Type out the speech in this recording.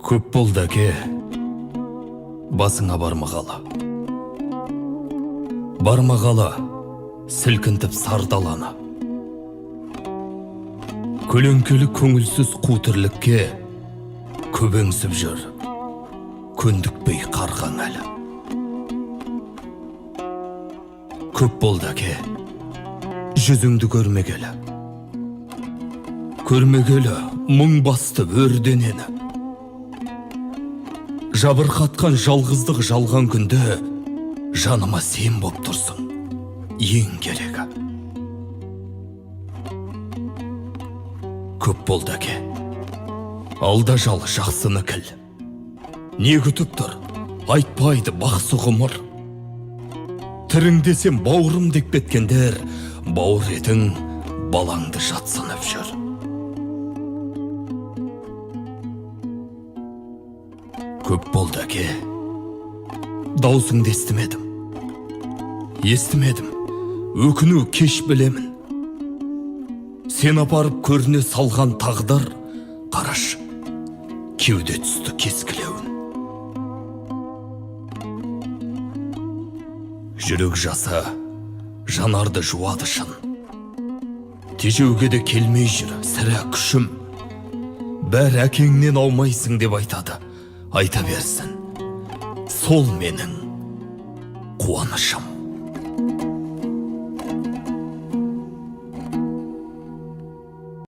Көп болды әке, басыңа бармағалы. Бармағалы, сілкінтіп сардаланы. Көлеңкелі көңілсіз қу тірлікке көбеңсіп жүр, көндікпей қарған әлі. Көп болды әке, жүзіңді көрмегелі. Көрмегелі мұң басты өрденені. Жабырқатқан жалғыздық жалған күнде жаныма сен боп тұрсың, ең керегі. Көп болды әке, алда жалы жақсыны кіл. Не күтіп тұр, айтпайды бақсы ғұмыр. Тіріңдесем бауырым деп кеткендер, бауыр етің балаңды жатсынып жүр. Көп болды әке, даусыңды естімедім, өкіну кеш білемін. Сен апарып көріне салған тағдыр, қараш, кеуде түсті кескілеуін. Жүрек жасы жанарды жуады шын, тежеуге де келмей жүр сірә күшім. Бәр әкеңнен аумайсың деп айтады, айта берсін, сол менің қуанышым.